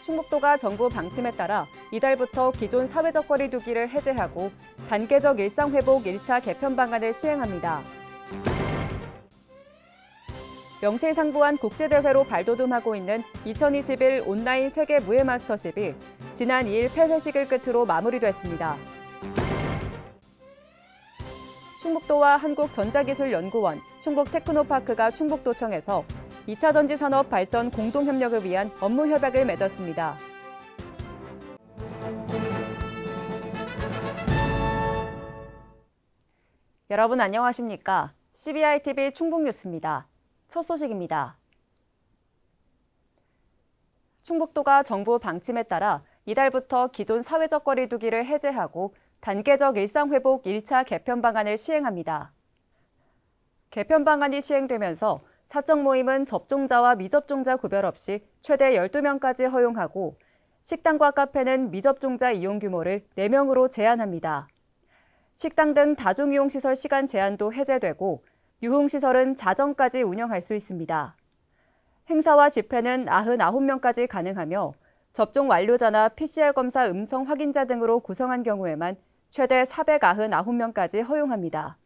충북도가 정부 방침에 따라 이달부터 기존 사회적 거리 두기를 해제하고 단계적 일상회복 1차 개편 방안을 시행합니다. 명실상부한 국제대회로 발돋움하고 있는 2021 온라인 세계 무예 마스터십이 지난 2일 폐회식을 끝으로 마무리됐습니다. 충북도와 한국전자기술연구원, 충북테크노파크가 충북도청에서 2차 전지 산업 발전 공동 협력을 위한 업무 협약을 맺었습니다. 여러분 안녕하십니까? CBI-TV 충북뉴스입니다. 첫 소식입니다. 충북도가 정부 방침에 따라 이달부터 기존 사회적 거리 두기를 해제하고 단계적 일상회복 1차 개편 방안을 시행합니다. 개편 방안이 시행되면서 사적 모임은 접종자와 미접종자 구별 없이 최대 12명까지 허용하고 식당과 카페는 미접종자 이용 규모를 4명으로 제한합니다. 식당 등 다중이용시설 시간 제한도 해제되고 유흥시설은 자정까지 운영할 수 있습니다. 행사와 집회는 99명까지 가능하며 접종 완료자나 PCR 검사 음성 확인자 등으로 구성한 경우에만 최대 499명까지 허용합니다.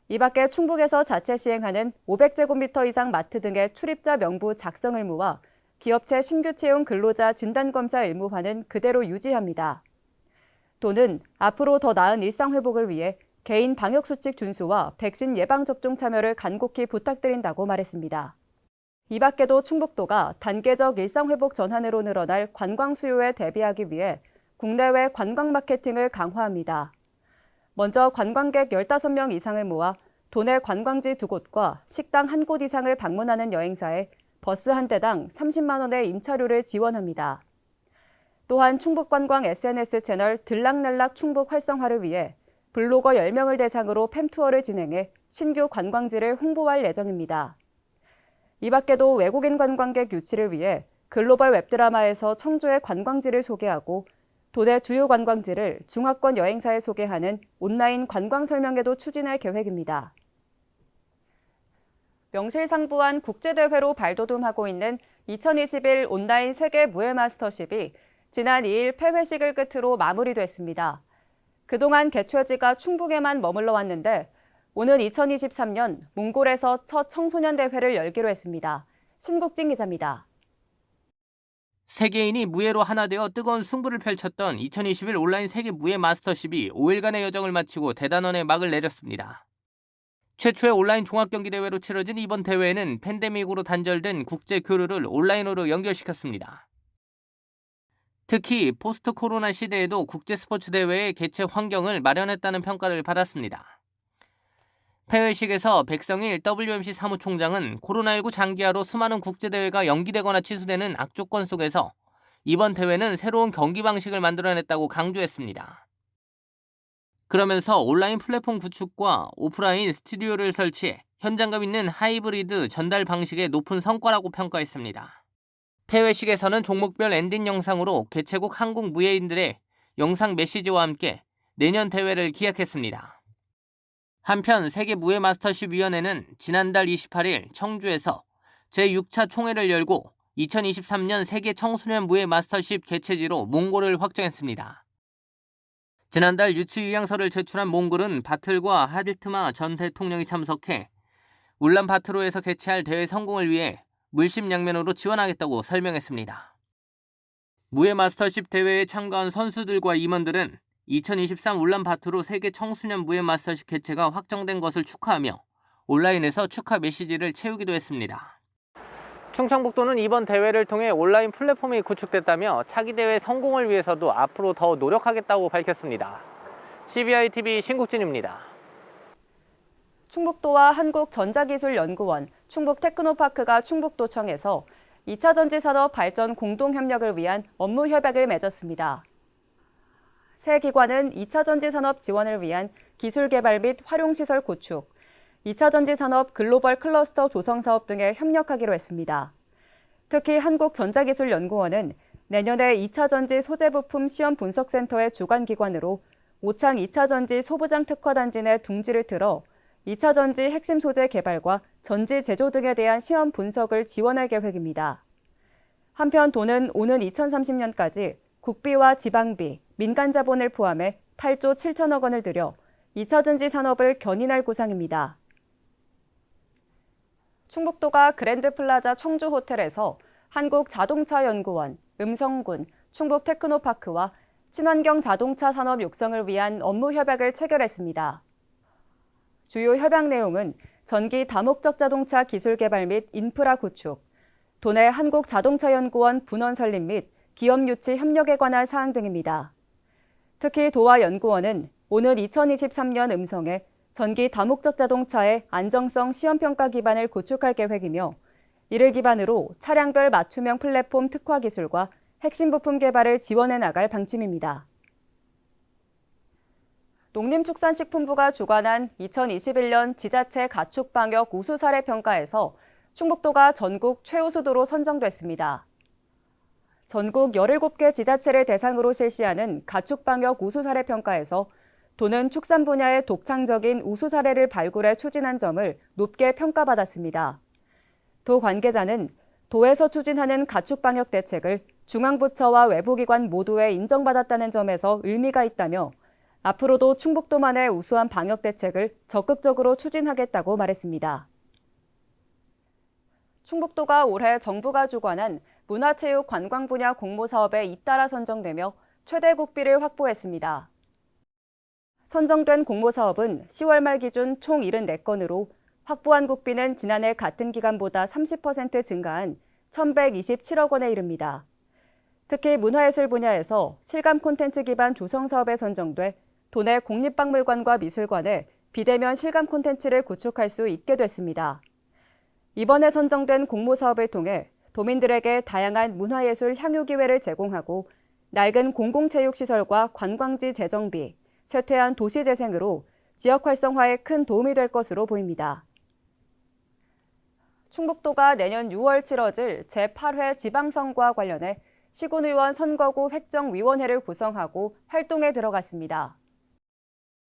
이 밖에 충북에서 자체 시행하는 500제곱미터 이상 마트 등의 출입자 명부 작성 의무와 기업체 신규 채용 근로자 진단검사 의무화는 그대로 유지합니다. 도는 앞으로 더 나은 일상회복을 위해 개인 방역수칙 준수와 백신 예방접종 참여를 간곡히 부탁드린다고 말했습니다. 이 밖에도 충북도가 단계적 일상회복 전환으로 늘어날 관광 수요에 대비하기 위해 국내외 관광 마케팅을 강화합니다. 먼저 관광객 15명 이상을 모아 도내 관광지 2곳과 식당 1곳 이상을 방문하는 여행사에 버스 한 대당 30만 원의 임차료를 지원합니다. 또한 충북관광 SNS 채널 들락날락 충북 활성화를 위해 블로거 10명을 대상으로 팸투어를 진행해 신규 관광지를 홍보할 예정입니다. 이 밖에도 외국인 관광객 유치를 위해 글로벌 웹드라마에서 청주의 관광지를 소개하고 도내 주요 관광지를 중화권 여행사에 소개하는 온라인 관광 설명회도 추진할 계획입니다. 명실상부한 국제대회로 발돋움하고 있는 2021 온라인 세계 무예 마스터십이 지난 2일 폐회식을 끝으로 마무리됐습니다. 그동안 개최지가 충북에만 머물러 왔는데 오는 2023년 몽골에서 첫 청소년 대회를 열기로 했습니다. 신국진 기자입니다. 세계인이 무예로 하나 되어 뜨거운 승부를 펼쳤던 2021 온라인 세계 무예 마스터십이 5일간의 여정을 마치고 대단원의 막을 내렸습니다. 최초의 온라인 종합경기대회로 치러진 이번 대회에는 팬데믹으로 단절된 국제 교류를 온라인으로 연결시켰습니다. 특히 포스트 코로나 시대에도 국제 스포츠 대회의 개최 환경을 마련했다는 평가를 받았습니다. 폐회식에서 백성일 WMC 사무총장은 코로나19 장기화로 수많은 국제대회가 연기되거나 취소되는 악조건 속에서 이번 대회는 새로운 경기 방식을 만들어냈다고 강조했습니다. 그러면서 온라인 플랫폼 구축과 오프라인 스튜디오를 설치해 현장감 있는 하이브리드 전달 방식의 높은 성과라고 평가했습니다. 폐회식에서는 종목별 엔딩 영상으로 개최국 한국 무예인들의 영상 메시지와 함께 내년 대회를 기약했습니다. 한편 세계무예마스터십위원회는 지난달 28일 청주에서 제6차 총회를 열고 2023년 세계 청소년 무예 마스터십 개최지로 몽골을 확정했습니다. 지난달 유치 의향서를 제출한 몽골은 바틀과 하딜트마 전 대통령이 참석해 울란바토르에서 개최할 대회 성공을 위해 물심양면으로 지원하겠다고 설명했습니다. 무예 마스터십 대회에 참가한 선수들과 임원들은 2023 울란바토르 세계 청소년 무예 마스터십 개최가 확정된 것을 축하하며 온라인에서 축하 메시지를 채우기도 했습니다. 충청북도는 이번 대회를 통해 온라인 플랫폼이 구축됐다며 차기 대회 성공을 위해서도 앞으로 더 노력하겠다고 밝혔습니다. CBI-TV 신국진입니다. 충북도와 한국전자기술연구원, 충북테크노파크가 충북도청에서 2차 전지산업 발전 공동협력을 위한 업무 협약을 맺었습니다. 새 기관은 2차 전지산업 지원을 위한 기술개발 및 활용시설 구축, 2차 전지산업 글로벌 클러스터 조성 사업 등에 협력하기로 했습니다. 특히 한국전자기술연구원은 내년에 2차 전지 소재부품 시험 분석센터의 주관기관으로 오창 2차 전지 소부장 특화단지 내 둥지를 틀어 2차 전지 핵심 소재 개발과 전지 제조 등에 대한 시험 분석을 지원할 계획입니다. 한편 도는 오는 2030년까지 국비와 지방비, 민간 자본을 포함해 8조 7천억 원을 들여 2차 전지 산업을 견인할 구상입니다. 충북도가 그랜드 플라자 청주 호텔에서 한국자동차연구원, 음성군, 충북테크노파크와 친환경 자동차 산업 육성을 위한 업무 협약을 체결했습니다. 주요 협약 내용은 전기 다목적 자동차 기술 개발 및 인프라 구축, 도내 한국자동차연구원 분원 설립 및 기업 유치 협력에 관한 사항 등입니다. 특히 도와 연구원은 오는 2023년 음성에 전기 다목적 자동차의 안정성 시험평가 기반을 구축할 계획이며 이를 기반으로 차량별 맞춤형 플랫폼 특화 기술과 핵심 부품 개발을 지원해 나갈 방침입니다. 농림축산식품부가 주관한 2021년 지자체 가축 방역 우수 사례 평가에서 충북도가 전국 최우수도로 선정됐습니다. 전국 17개 지자체를 대상으로 실시하는 가축 방역 우수 사례 평가에서 도는 축산 분야의 독창적인 우수 사례를 발굴해 추진한 점을 높게 평가받았습니다. 도 관계자는 도에서 추진하는 가축 방역 대책을 중앙부처와 외부기관 모두에 인정받았다는 점에서 의미가 있다며 앞으로도 충북도만의 우수한 방역 대책을 적극적으로 추진하겠다고 말했습니다. 충북도가 올해 정부가 주관한 문화체육 관광 분야 공모사업에 잇따라 선정되며 최대 국비를 확보했습니다. 선정된 공모사업은 10월 말 기준 총 74건으로 확보한 국비는 지난해 같은 기간보다 30% 증가한 1,127억 원에 이릅니다. 특히 문화예술 분야에서 실감 콘텐츠 기반 조성사업에 선정돼 도내 국립박물관과 미술관에 비대면 실감 콘텐츠를 구축할 수 있게 됐습니다. 이번에 선정된 공모사업을 통해 도민들에게 다양한 문화예술 향유 기회를 제공하고 낡은 공공체육시설과 관광지 재정비, 쇠퇴한 도시재생으로 지역 활성화에 큰 도움이 될 것으로 보입니다. 충북도가 내년 6월 치러질 제8회 지방선거와 관련해 시군의원 선거구 획정위원회를 구성하고 활동에 들어갔습니다.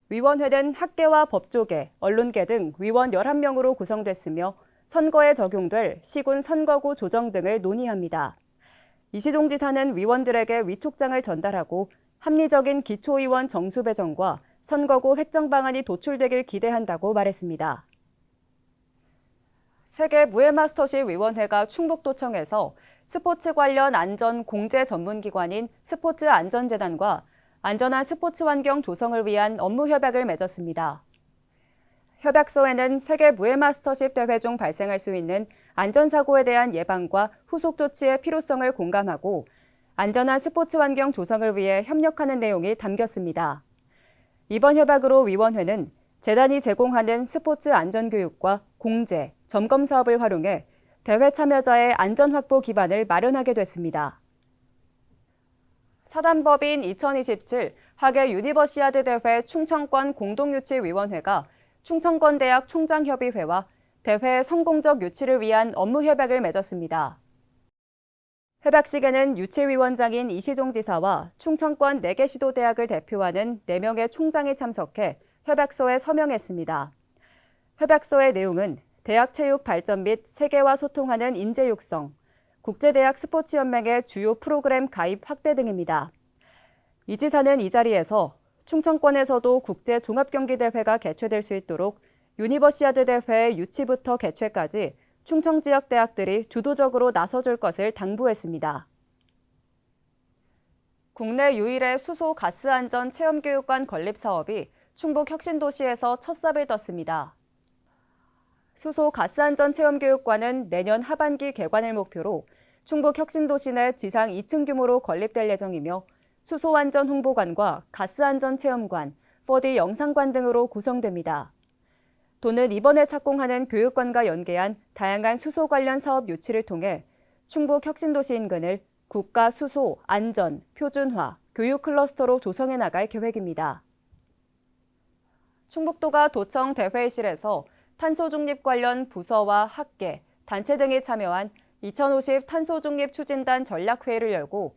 위원회는 학계와 법조계, 언론계 등 위원 11명으로 구성됐으며 선거에 적용될 시군 선거구 조정 등을 논의합니다. 이시종 지사는 위원들에게 위촉장을 전달하고 합리적인 기초의원 정수 배정과 선거구 획정 방안이 도출되길 기대한다고 말했습니다. 세계 무예마스터십위원회가 충북도청에서 스포츠 관련 안전 공제 전문기관인 스포츠안전재단과 안전한 스포츠 환경 조성을 위한 업무 협약을 맺었습니다. 협약서에는 세계 무예마스터십 대회 중 발생할 수 있는 안전사고에 대한 예방과 후속 조치의 필요성을 공감하고 안전한 스포츠 환경 조성을 위해 협력하는 내용이 담겼습니다. 이번 협약으로 위원회는 재단이 제공하는 스포츠 안전교육과 공제, 점검 사업을 활용해 대회 참여자의 안전 확보 기반을 마련하게 됐습니다. 사단법인 2027 하계 유니버시아드 대회 충청권 공동유치위원회가 충청권대학 총장협의회와 대회의 성공적 유치를 위한 업무 협약을 맺었습니다. 협약식에는 유치위원장인 이시종 지사와 충청권 4개 시도대학을 대표하는 4명의 총장이 참석해 협약서에 서명했습니다. 협약서의 내용은 대학 체육 발전 및 세계와 소통하는 인재 육성, 국제대학 스포츠연맹의 주요 프로그램 가입 확대 등입니다. 이 지사는 이 자리에서 충청권에서도 국제 종합경기대회가 개최될 수 있도록 유니버시아드 대회 유치부터 개최까지 충청 지역 대학들이 주도적으로 나서줄 것을 당부했습니다. 국내 유일의 수소 가스 안전 체험교육관 건립 사업이 충북 혁신도시에서 첫 삽을 떴습니다. 수소 가스 안전 체험교육관은 내년 하반기 개관을 목표로 충북 혁신도시 내 지상 2층 규모로 건립될 예정이며 수소 안전 홍보관과 가스 안전 체험관, 4D 영상관 등으로 구성됩니다. 도는 이번에 착공하는 교육관과 연계한 다양한 수소 관련 사업 유치를 통해 충북 혁신도시 인근을 국가 수소, 안전, 표준화, 교육 클러스터로 조성해 나갈 계획입니다. 충북도가 도청 대회의실에서 탄소 중립 관련 부서와 학계, 단체 등이 참여한 2050 탄소 중립 추진단 전략회의를 열고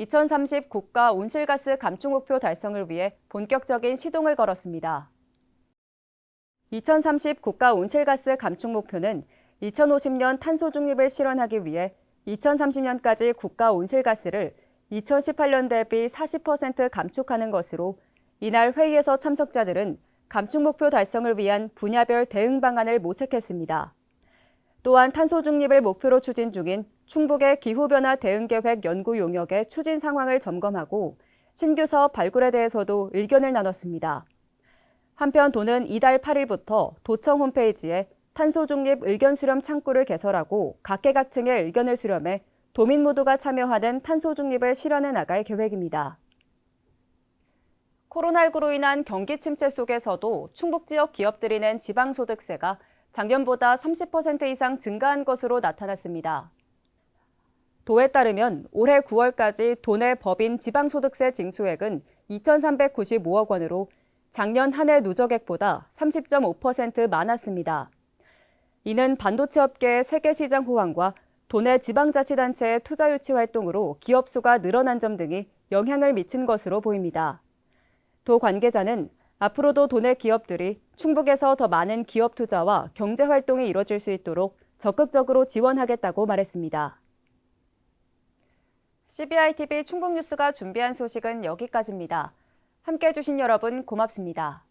2030 국가 온실가스 감축 목표 달성을 위해 본격적인 시동을 걸었습니다. 2030 국가 온실가스 감축 목표는 2050년 탄소 중립을 실현하기 위해 2030년까지 국가 온실가스를 2018년 대비 40% 감축하는 것으로 이날 회의에서 참석자들은 감축 목표 달성을 위한 분야별 대응 방안을 모색했습니다. 또한 탄소 중립을 목표로 추진 중인 충북의 기후변화 대응계획 연구 용역의 추진 상황을 점검하고 신규 사업 발굴에 대해서도 의견을 나눴습니다. 한편 도는 이달 8일부터 도청 홈페이지에 탄소 중립 의견 수렴 창구를 개설하고 각계각층의 의견을 수렴해 도민 모두가 참여하는 탄소 중립을 실현해 나갈 계획입니다. 코로나19로 인한 경기 침체 속에서도 충북 지역 기업들이 낸 지방소득세가 작년보다 30% 이상 증가한 것으로 나타났습니다. 도에 따르면 올해 9월까지 도내 법인 지방소득세 징수액은 2,395억 원으로 작년 한 해 누적액보다 30.5% 많았습니다. 이는 반도체 업계의 세계 시장 호황과 도내 지방자치단체의 투자 유치 활동으로 기업 수가 늘어난 점 등이 영향을 미친 것으로 보입니다. 도 관계자는 앞으로도 도내 기업들이 충북에서 더 많은 기업 투자와 경제 활동이 이뤄질 수 있도록 적극적으로 지원하겠다고 말했습니다. CBI TV 충북 뉴스가 준비한 소식은 여기까지입니다. 함께해 주신 여러분 고맙습니다.